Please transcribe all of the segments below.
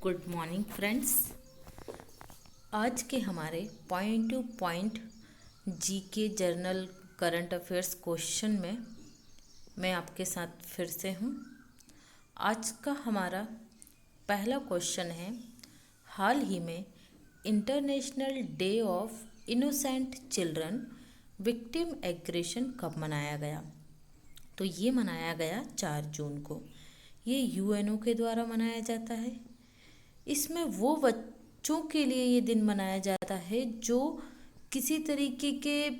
Good morning friends. आज के हमारे point two point GK journal current affairs question में मैं आपके साथ फिर से हूँ। आज का हमारा पहला क्वेश्चन है, हाल ही में international day of innocent children victim aggression कब मनाया गया? तो ये मनाया गया 4 जून को। ये यूएनओ के द्वारा मनाया जाता है। इसमें वो बच्चों के लिए ये दिन मनाया जाता है जो किसी तरीके के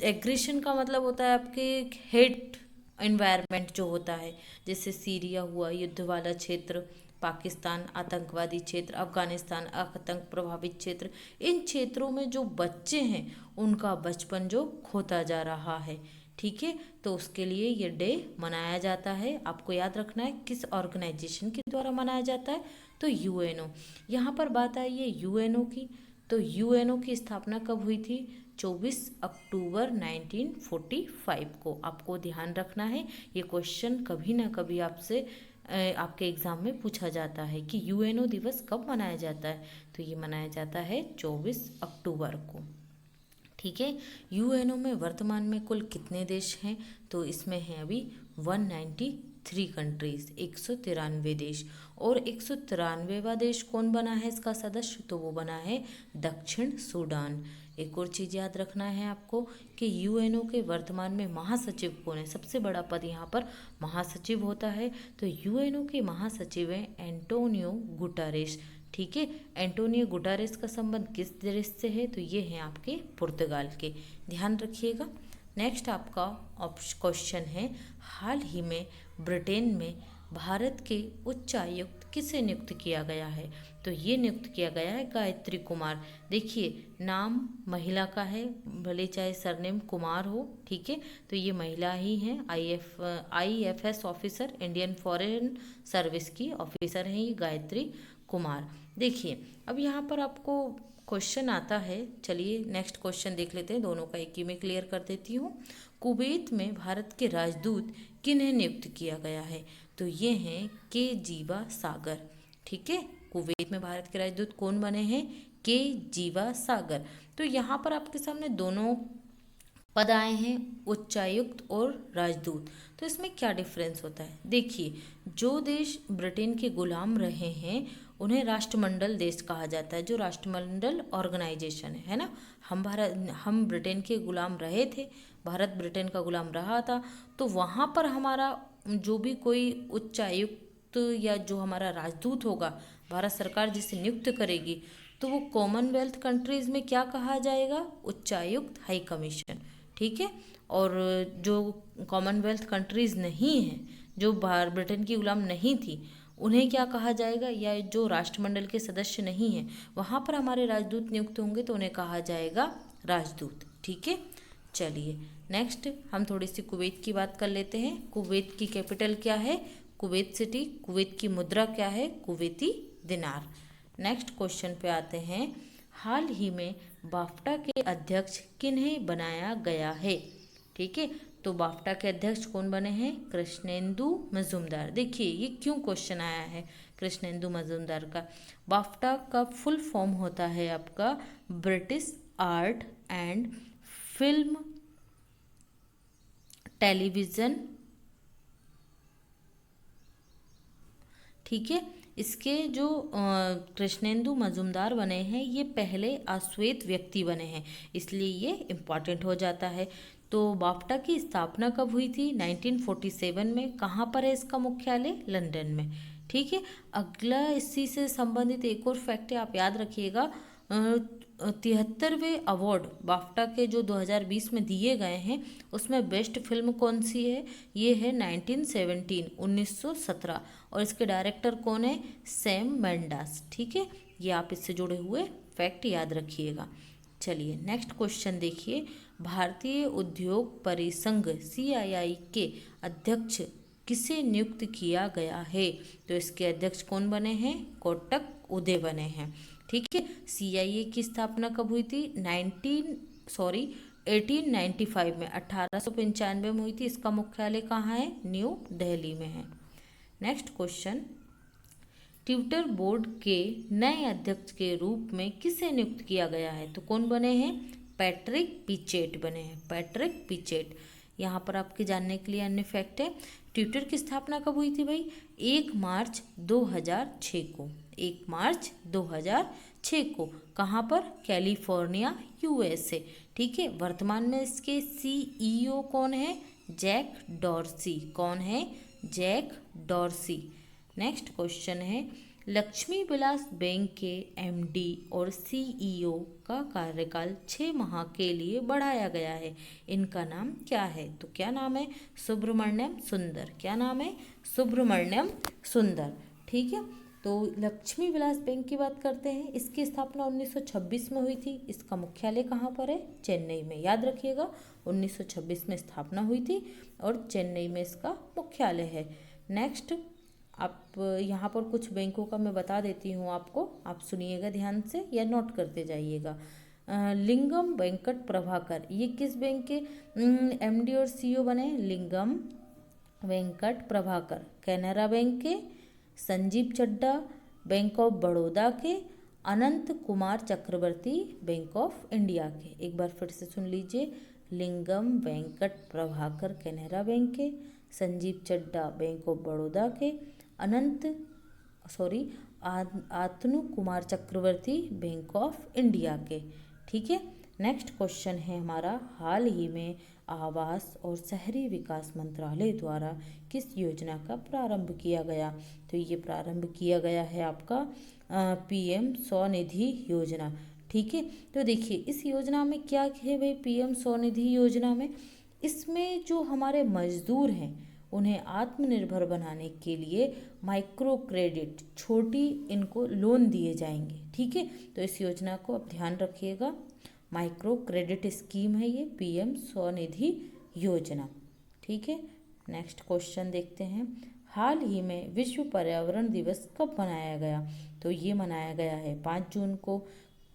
एग्रेशन का मतलब होता है आपके हेट एनवायरनमेंट जो होता है, जैसे सीरिया हुआ युद्ध वाला क्षेत्र, पाकिस्तान आतंकवादी क्षेत्र, अफगानिस्तान आतंक प्रभावित क्षेत्र, इन क्षेत्रों में जो बच्चे हैं उनका बचपन जो खोता जा रहा है। ठीक है, तो उसके लिए ये डे मनाया जाता है। आपको याद रखना है किस ऑर्गेनाइजेशन के द्वारा मनाया जाता है, तो यूएनओ। यहाँ पर बात आई है यूएनओ की, तो यूएनओ की स्थापना कब हुई थी? 24 अक्टूबर 1945 को। आपको ध्यान रखना है, ये क्वेश्चन कभी ना कभी आपसे आपके एग्ज़ाम में पूछा जाता है कि यूएनओ दिवस कब मनाया जाता है। तो ये मनाया जाता है 24 अक्टूबर को। ठीक है, यूएनओ में वर्तमान में कुल कितने देश हैं? तो इसमें हैं अभी 193 कंट्रीज, 193 देश। और 193वां देश कौन बना है इसका सदस्य? तो वो बना है दक्षिण सूडान। एक और चीज़ याद रखना है आपको कि यूएनओ के वर्तमान में महासचिव कौन है? सबसे बड़ा पद यहाँ पर महासचिव होता है। तो यूएनओ के महासचिव हैं एंटोनियो गुटारेस। ठीक है, एंटोनियो गुटारेस का संबंध किस देश से है? तो ये हैं आपके पुर्तगाल के। ध्यान रखिएगा। नेक्स्ट आपका क्वेश्चन है, हाल ही में ब्रिटेन में भारत के उच्चायुक्त किसे नियुक्त किया गया है? तो ये नियुक्त किया गया है गायत्री कुमार। देखिए, नाम महिला का है, भले चाहे सरनेम कुमार हो। ठीक है, तो ये महिला ही हैं। IFS officer, Indian foreign service की ऑफिसर हैं ये गायत्री कुमार। देखिए, अब यहाँ पर आपको क्वेश्चन आता है, चलिए नेक्स्ट क्वेश्चन देख लेते हैं, दोनों का एक ही में क्लियर कर देती हूँ। कुवैत में भारत के राजदूत किन्हें नियुक्त किया गया है? तो ये हैं के जीवा सागर। ठीक है, कुवैत में भारत के राजदूत कौन बने हैं? के जीवा सागर। तो यहाँ पर आपके सामने दोनों पद आए हैं, उच्चायुक्त और राजदूत। तो इसमें क्या डिफरेंस होता है? देखिए, जो देश ब्रिटेन के गुलाम रहे हैं उन्हें राष्ट्रमंडल देश कहा जाता है, जो राष्ट्रमंडल ऑर्गेनाइजेशन है ना। हम ब्रिटेन के गुलाम रहे थे, भारत ब्रिटेन का गुलाम रहा था, तो वहाँ पर हमारा जो भी कोई उच्चायुक्त या जो हमारा राजदूत होगा, भारत सरकार जिसे नियुक्त करेगी, तो वो कॉमनवेल्थ कंट्रीज़ में क्या कहा जाएगा? उच्चायुक्त, हाई कमीशन। ठीक है, और जो कॉमनवेल्थ कंट्रीज़ नहीं हैं, जो ब्रिटेन की गुलाम नहीं थी, उन्हें क्या कहा जाएगा? या जो राष्ट्रमंडल के सदस्य नहीं हैं, वहाँ पर हमारे राजदूत नियुक्त होंगे तो उन्हें कहा जाएगा राजदूत। ठीक है, चलिए नेक्स्ट हम थोड़ी सी कुवैत की बात कर लेते हैं। कुवैत की कैपिटल क्या है? Kuwait city. कुवैत की मुद्रा क्या है? कुवैती दिनार। नेक्स्ट क्वेश्चन पे आते हैं, हाल ही में बाफ्टा के अध्यक्ष किन्हें बनाया गया है? ठीक है, तो बाफ्टा के अध्यक्ष कौन बने हैं? कृष्णेंदु मजूमदार। देखिए, ये क्यों क्वेश्चन आया है कृष्णेंदु मजूमदार का? बाफ्टा का फुल फॉर्म होता है आपका British art and film television. ठीक है, इसके जो कृष्णेंदु मजूमदार बने हैं, ये पहले अश्वेत व्यक्ति बने हैं, इसलिए ये इम्पॉर्टेंट हो जाता है। तो बाफ्टा की स्थापना कब हुई थी? 1947 में। कहाँ पर है इसका मुख्यालय? लंदन में। ठीक है, अगला इसी से संबंधित एक और फैक्ट है, आप याद रखिएगा। 73वें अवार्ड बाफ्टा के जो 2020 में दिए गए हैं, उसमें बेस्ट फिल्म कौन सी है? ये है 1917, और इसके डायरेक्टर कौन है? सैम मेंडास। ठीक है, ये आप इससे जुड़े हुए फैक्ट याद रखिएगा। चलिए नेक्स्ट क्वेश्चन देखिए, भारतीय उद्योग परिसंघ CII के अध्यक्ष किसे नियुक्त किया गया है? तो इसके अध्यक्ष कौन बने हैं? कोटक उदय बने हैं। ठीक है, CII की स्थापना कब हुई थी? 1895 में, 1895 में हुई थी। इसका मुख्यालय कहाँ है? न्यू दिल्ली में है। नेक्स्ट क्वेश्चन, ट्विटर बोर्ड के नए अध्यक्ष के रूप में किसे नियुक्त किया गया है? तो कौन बने हैं? पैट्रिक पिचेट बने हैं, पैट्रिक पिचेट। यहाँ पर आपके जानने के लिए अन्य फैक्ट है, ट्विटर की स्थापना कब हुई थी भाई? 1 मार्च 2006 को, 1 मार्च 2006 को। कहाँ पर? California, USA. ठीक है। वर्तमान में इसके सीईओ कौन है? Jack Dorsey. कौन है? Jack Dorsey. नेक्स्ट क्वेश्चन है, लक्ष्मी विलास बैंक के एमडी और सीईओ का कार्यकाल 6 माह के लिए बढ़ाया गया है। इनका नाम क्या है? तो क्या नाम है? सुब्रमण्यम सुंदर। क्या नाम है? सुब्रमण्यम सुंदर। ठीक है। तो लक्ष्मी विलास बैंक की बात करते हैं। इसकी स्थापना 1926 में हुई थी। इसका मुख्यालय कहाँ पर है? चेन्नई में। याद रखिएगा, 1926 में स्थापना हुई थी और चेन्नई में इसका मुख्यालय है। नेक्स्ट, आप यहाँ पर कुछ बैंकों का मैं बता देती हूँ आपको, आप सुनिएगा ध्यान से या नोट करते जाइएगा। लिंगम वेंकट प्रभाकर, ये किस बैंक के एमडी और सीईओ बने? लिंगम वेंकट प्रभाकर, कैनरा बैंक के। संजीव चड्ढा, बैंक ऑफ बड़ौदा के। अनंत कुमार चक्रवर्ती, बैंक ऑफ इंडिया के। एक बार फिर से सुन लीजिए, लिंगम वेंकट प्रभाकर, कैनरा बैंक के। संजीव चड्ढा, बैंक ऑफ बड़ौदा के। आतनु कुमार चक्रवर्ती, बैंक ऑफ इंडिया के। ठीक है। नेक्स्ट क्वेश्चन है हमारा, हाल ही में आवास और शहरी विकास मंत्रालय द्वारा किस योजना का प्रारंभ किया गया? तो ये प्रारंभ किया गया है आपका पीएम स्वनिधि योजना। ठीक है। तो देखिए इस योजना में क्या है भाई, पीएम स्वनिधि योजना में, इसमें जो हमारे मजदूर हैं उन्हें आत्मनिर्भर बनाने के लिए माइक्रो क्रेडिट, छोटी इनको लोन दिए जाएंगे। ठीक है। तो इस योजना को आप ध्यान रखिएगा, माइक्रो क्रेडिट स्कीम है ये, पीएम स्वनिधि योजना। ठीक है। नेक्स्ट क्वेश्चन देखते हैं, हाल ही में विश्व पर्यावरण दिवस कब मनाया गया? तो ये मनाया गया है 5 जून को।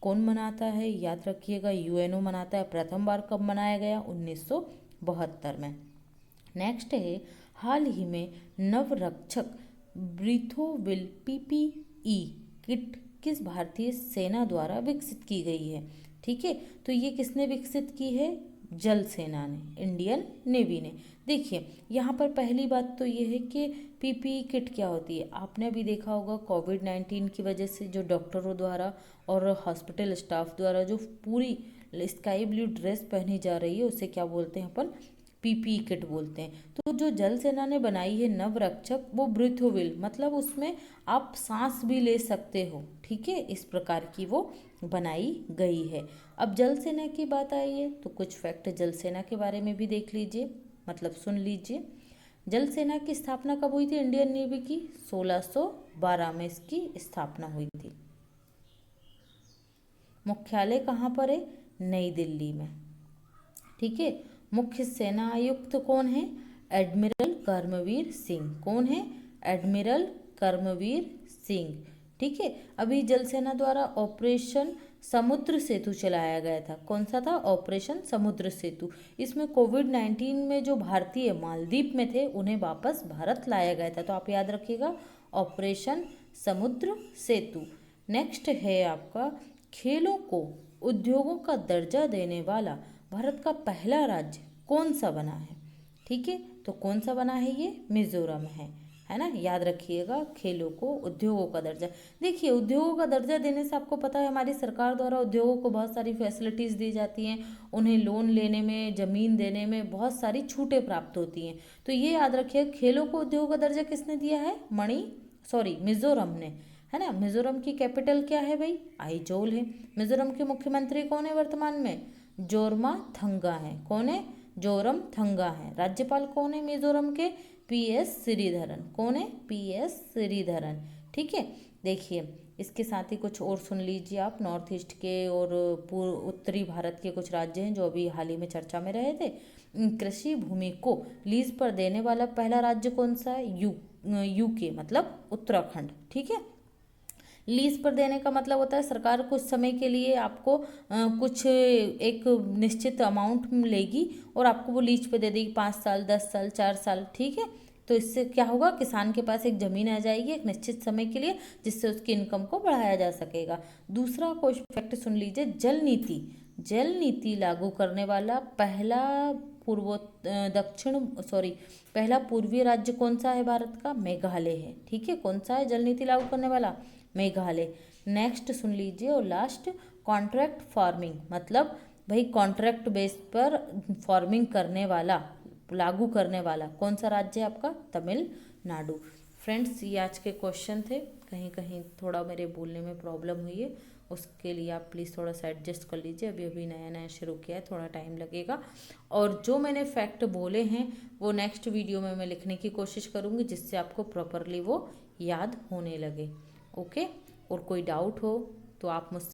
कौन मनाता है? याद रखिएगा, यूएनओ मनाता है। प्रथम बार कब मनाया गया? 1972 में। नेक्स्ट है, हाल ही में नवरक्षक ब्रीथोविल पीपीई किट किस भारतीय सेना द्वारा विकसित की गई है? ठीक है। तो ये किसने विकसित की है? जल सेना ने, इंडियन नेवी ने। देखिए यहाँ पर पहली बात तो ये है कि पीपीई किट क्या होती है। आपने भी देखा होगा कोविड-19 की वजह से जो डॉक्टरों द्वारा और हॉस्पिटल स्टाफ द्वारा जो पूरी स्काई ब्लू ड्रेस पहनी जा रही है, उसे क्या बोलते हैं अपन? पीपीई किट बोलते हैं। तो जो जल सेना ने बनाई है नवरक्षक, वो ब्रीथोविल, मतलब उसमें आप सांस भी ले सकते हो। ठीक है। इस प्रकार की वो बनाई गई है। अब जल सेना की बात आई है तो कुछ फैक्ट जल सेना के बारे में भी देख लीजिए, मतलब सुन लीजिए। जल सेना की स्थापना कब हुई थी इंडियन नेवी की? 1612 में इसकी स्थापना हुई थी। मुख्यालय कहाँ पर है? नई दिल्ली में। ठीक है। मुख्य सेना आयुक्त कौन है? एडमिरल कर्मवीर सिंह। कौन है? एडमिरल कर्मवीर सिंह। ठीक है। अभी जल सेना द्वारा ऑपरेशन समुद्र सेतु चलाया गया था। कौन सा था? ऑपरेशन समुद्र सेतु। इसमें कोविड-19 में जो भारतीय मालदीव में थे उन्हें वापस भारत लाया गया था। तो आप याद रखिएगा, ऑपरेशन समुद्र सेतु। नेक्स्ट है आपका, खेलों को उद्योगों का दर्जा देने वाला भारत का पहला राज्य कौन सा बना है? ठीक है। तो कौन सा बना है ये? मिजोरम है ना। याद रखिएगा, खेलों को उद्योगों का दर्जा। देखिए उद्योगों का दर्जा देने से आपको पता है हमारी सरकार द्वारा उद्योगों को बहुत सारी फैसिलिटीज़ दी जाती हैं, उन्हें लोन लेने में, ज़मीन देने में बहुत सारी छूटें प्राप्त होती हैं। तो ये याद रखिए, खेलों को उद्योगों का दर्जा किसने दिया है? मिजोरम ने, है ना। मिजोरम की कैपिटल क्या है भाई? आइजोल है। मिजोरम के मुख्यमंत्री कौन है वर्तमान में? जोरमाथंगा है। कौन है? जोरमथंगा है। राज्यपाल कौन है मिजोरम के? पीएस श्रीधरन। कौन है? पीएस श्रीधरन। ठीक है। देखिए इसके साथ ही कुछ और सुन लीजिए आप, नॉर्थ ईस्ट के और पूर्व उत्तरी भारत के कुछ राज्य हैं जो अभी हाल ही में चर्चा में रहे थे। कृषि भूमि को लीज पर देने वाला पहला राज्य कौन सा है? यूके, मतलब उत्तराखंड। ठीक है। लीज पर देने का मतलब होता है सरकार कुछ समय के लिए आपको कुछ एक निश्चित अमाउंट लेगी और आपको वो लीज पे दे देगी, 5 साल, 10 साल, 4 साल। ठीक है। तो इससे क्या होगा, किसान के पास एक ज़मीन आ जाएगी एक निश्चित समय के लिए, जिससे उसकी इनकम को बढ़ाया जा सकेगा। दूसरा क्वेश्चन फैक्ट सुन लीजिए, जल नीति लागू करने वाला पहला पूर्वी राज्य कौन सा है भारत का? मेघालय है। ठीक है, कौन सा है जल नीति लागू करने वाला? मेघालय। नेक्स्ट सुन लीजिए और लास्ट, कॉन्ट्रैक्ट फार्मिंग, मतलब भाई कॉन्ट्रैक्ट बेस पर फार्मिंग करने वाला, लागू करने वाला कौन सा राज्य है आपका? तमिलनाडु। फ्रेंड्स, ये आज के क्वेश्चन थे। कहीं कहीं थोड़ा मेरे बोलने में प्रॉब्लम हुई है, उसके लिए आप प्लीज़ थोड़ा सा एडजस्ट कर लीजिए। अभी अभी नया नया शुरू किया है, थोड़ा टाइम लगेगा। और जो मैंने फैक्ट बोले हैं वो नेक्स्ट वीडियो में मैं लिखने की कोशिश करूँगी, जिससे आपको प्रॉपरली वो याद होने लगे। ओके, और कोई डाउट हो तो आप मुझसे